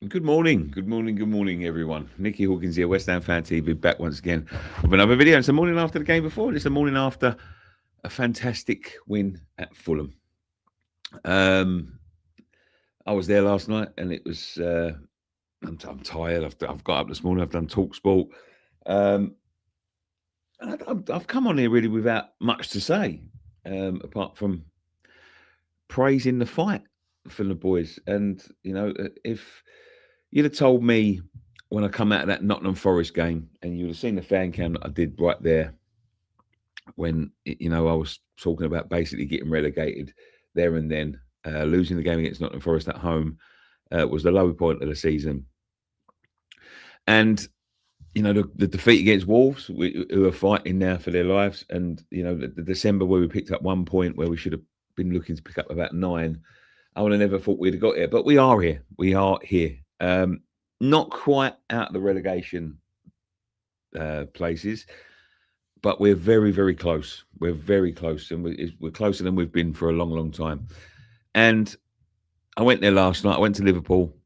Good morning, everyone. Nicky Hawkins here, West Ham Fan TV, back once again with another video. It's the morning after the game before. It's the morning after a fantastic win at Fulham. I was there last night, and it was. I'm tired. I've got up this morning. I've done Talk Sport. Um, and I've come on here really without much to say, apart from praising the fight for the boys. And if you'd have told me when I come out of that Nottingham Forest game, and you would have seen the fan cam that I did right there when I was talking about basically getting relegated there and then, losing the game against Nottingham Forest at home was the low point of the season, and the defeat against Wolves, who are fighting now for their lives, and the December where we picked up 1 point where we should have been looking to pick up about 9. I would have never thought we'd have got here, but we are here. We are here. Not quite out of the relegation places, but we're very, very close. We're very close, and we're closer than we've been for a long, long time. And I went there last night. I went to Liverpool,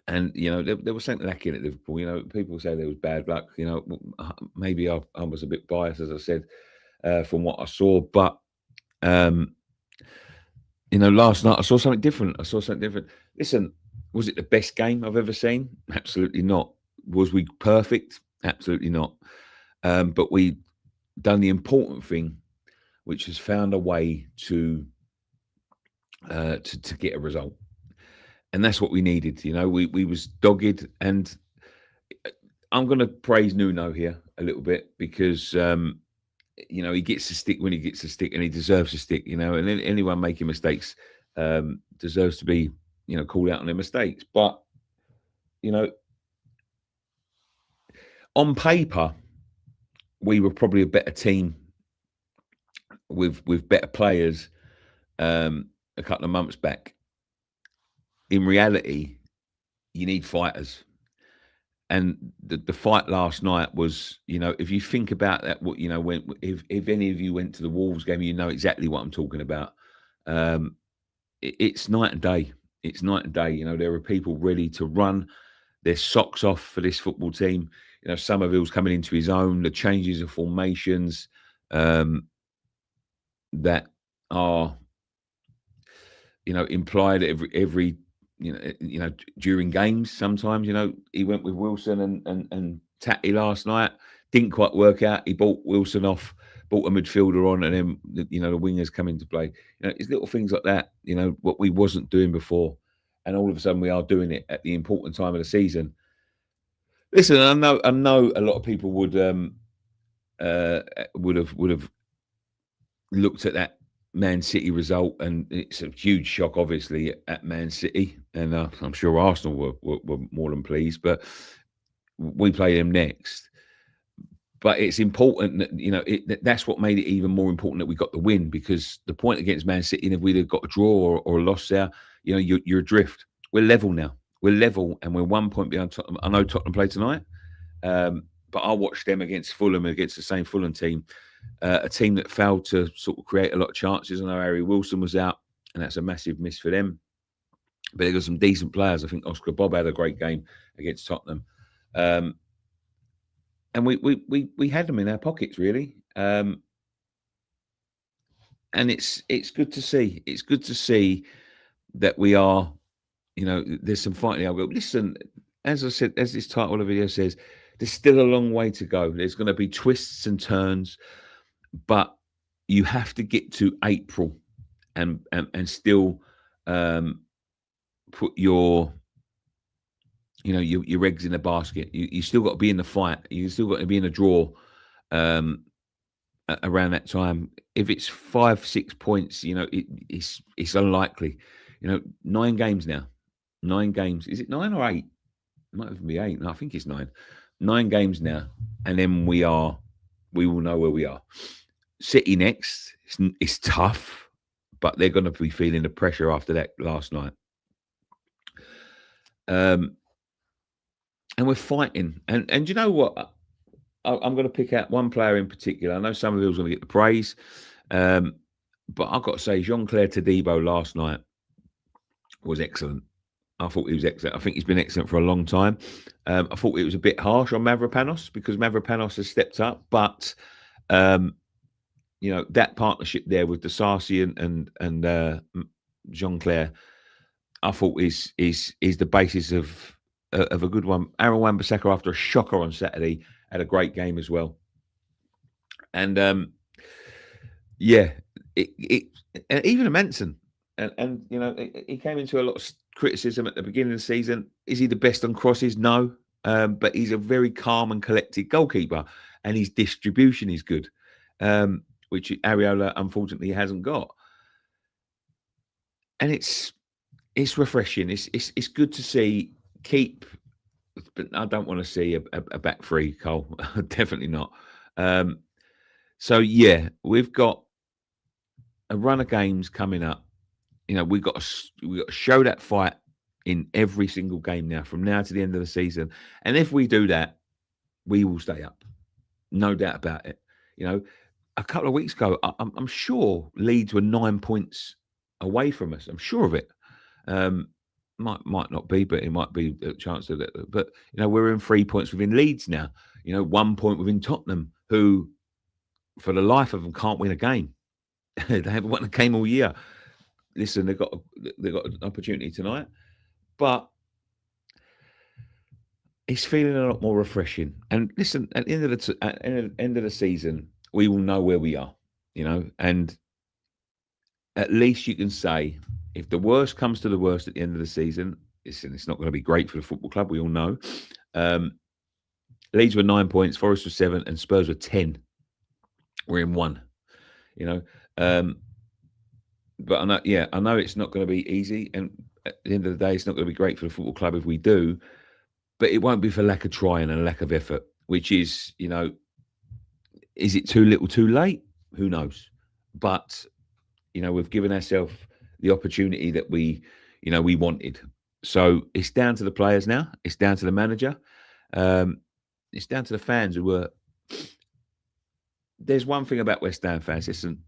and there was something lacking at Liverpool. People say there was bad luck. Maybe I was a bit biased, as I said, from what I saw, but last night I saw something different. Listen, was it the best game I've ever seen? Absolutely not. Was we perfect? Absolutely not. But we done the important thing, which has found a way to get a result, and that's what we needed. We was dogged, and I'm going to praise Nuno here a little bit because he gets to stick when he gets to stick, and he deserves to stick. And anyone making mistakes deserves to be called out on their mistakes. But on paper, we were probably a better team with better players a couple of months back. In reality, you need fighters. And the fight last night was, if you think about that, if any of you went to the Wolves game, you know exactly what I'm talking about. It's night and day. It's night and day. There are people ready to run their socks off for this football team. Somerville's coming into his own. The changes of formations that are, implied every during games. Sometimes, he went with Wilson and Tatty last night. Didn't quite work out. He bought Wilson off, bought a midfielder on, and then the wingers come into play. It's little things like that. What we wasn't doing before, and all of a sudden we are doing it at the important time of the season. Listen, I know a lot of people would have looked at that Man City result, and it's a huge shock, obviously, at Man City, and I'm sure Arsenal were more than pleased. But we play them next. But it's important that that's what made it even more important that we got the win, because the point against Man City, and if we'd have got a draw or a loss there, you're adrift. We're level now. We're level, and we're 1 point behind Tottenham. I know Tottenham play tonight, but I watched them against Fulham, against the same Fulham team, a team that failed to sort of create a lot of chances. I know Harry Wilson was out, and that's a massive miss for them. But they got some decent players. I think Oscar Bob had a great game against Tottenham. And we had them in our pockets, really. And it's good to see. It's good to see that we are, there's some fighting. I'll go, listen, as I said, as this title of the video says, there's still a long way to go. There's going to be twists and turns, but you have to get to April and still put your eggs in the basket. You still got to be in the fight. You still got to be in a draw around that time. If it's 5-6 points, it's unlikely. 9 games now. 9 games. Is it 9 or 8? It might even be 8. No, I think it's 9. 9 games now, and then we will know where we are. City next. It's tough, but they're going to be feeling the pressure after that last night. And we're fighting. And you know what? I'm going to pick out one player in particular. I know Somerville's going to get the praise, but I've got to say, Jean-Claire Todibo last night was excellent. I thought he was excellent. I think he's been excellent for a long time. I thought it was a bit harsh on Mavropanos because Mavropanos has stepped up, but um, that partnership there with Disasi and Jean Claire, I thought is the basis of a good one. Aaron Wan-Bissaka, after a shocker on Saturday, had a great game as well. And yeah, and even a Manson, and he came into a lot of criticism at the beginning of the season. Is he the best on crosses? No, but he's a very calm and collected goalkeeper, and his distribution is good, which Areola unfortunately hasn't got. And it's refreshing. It's good to see. But I don't want to see a back three, Cole. Definitely not. So yeah, we've got a run of games coming up. We've got to show that fight in every single game now, from now to the end of the season. And if we do that, we will stay up, no doubt about it. A couple of weeks ago, I'm sure Leeds were 9 points away from us. I'm sure of it. Might not be, but it might be a chance of it. But we're in 3 points within Leeds now. 1 point within Tottenham, who, for the life of them, can't win a game. They haven't won a game all year. Listen, they've got an opportunity tonight, but it's feeling a lot more refreshing. And listen, at the end of the season, we will know where we are. And at least you can say, if the worst comes to the worst at the end of the season, it's not going to be great for the football club. We all know. Leeds were 9 points, Forest was 7, and Spurs were 10. We're in 1. But I know it's not going to be easy, and at the end of the day, it's not going to be great for the football club if we do. But it won't be for lack of trying and a lack of effort, which is, is it too little, too late? Who knows? But we've given ourselves the opportunity that we wanted. So it's down to the players now. It's down to the manager. It's down to the fans who were. There's one thing about West Ham fans, listen,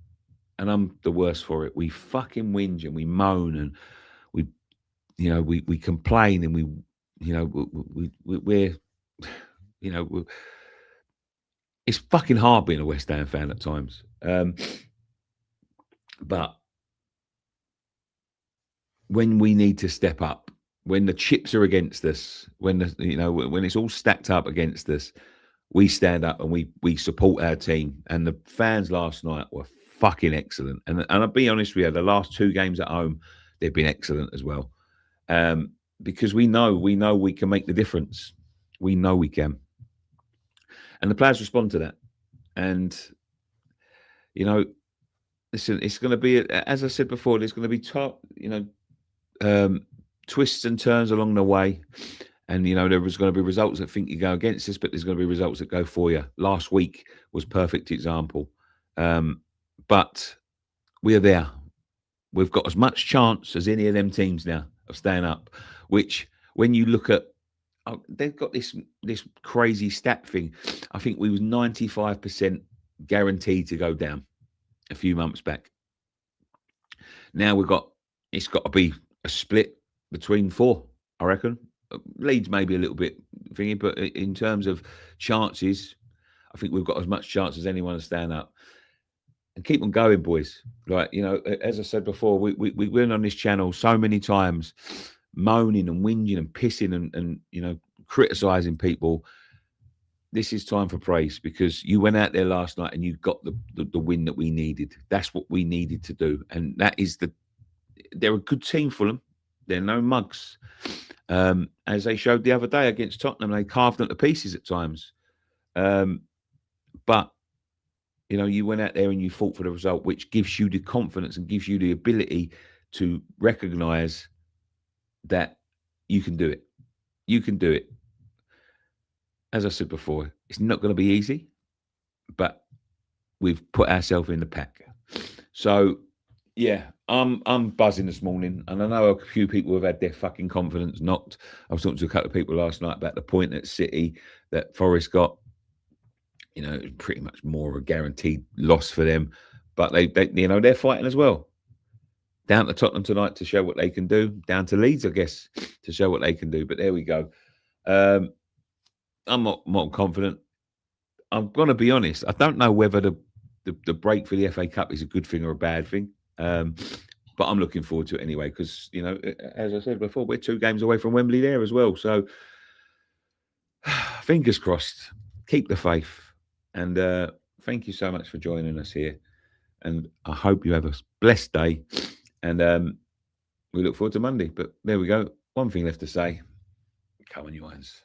and I'm the worst for it. We fucking whinge and we moan and we complain and we're it's fucking hard being a West Ham fan at times. But when we need to step up, when the chips are against us, when it's all stacked up against us, we stand up and we support our team. And the fans last night were fucking excellent. And I'll be honest with you, the last 2 games at home, they've been excellent as well. Because we know we can make the difference. We know we can. And the players respond to that. And, listen, it's going to be, as I said before, there's going to be twists and turns along the way. And, there was going to be results that think you go against us, but there's going to be results that go for you. Last week was a perfect example. But we are there. We've got as much chance as any of them teams now of staying up, which when you look at, they've got this crazy stat thing. I think we was 95% guaranteed to go down a few months back. Now it's got to be a split between 4, I reckon. Leeds maybe a little bit thingy, but in terms of chances, I think we've got as much chance as anyone to stand up. And keep on going, boys. Like, as I said before, we went on this channel so many times, moaning and whinging and pissing and criticising people. This is time for praise, because you went out there last night and you got the win that we needed. That's what we needed to do. And that is they're a good team, Fulham. They're no mugs. As they showed the other day against Tottenham, they carved them to pieces at times. But you went out there and you fought for the result, which gives you the confidence and gives you the ability to recognise that you can do it. You can do it. As I said before, it's not going to be easy, but we've put ourselves in the pack. So, yeah, I'm buzzing this morning, and I know a few people have had their fucking confidence knocked. I was talking to a couple of people last night about the point at City that Forest got. It was pretty much more of a guaranteed loss for them, but they're fighting as well. Down to Tottenham tonight to show what they can do. Down to Leeds, I guess, to show what they can do. But there we go. I'm not confident. I'm going to be honest. I don't know whether the break for the FA Cup is a good thing or a bad thing. But I'm looking forward to it anyway because, as I said before, we're 2 games away from Wembley there as well. So fingers crossed. Keep the faith. And thank you so much for joining us here. And I hope you have a blessed day. And we look forward to Monday. But there we go. One thing left to say. Come on, you ones.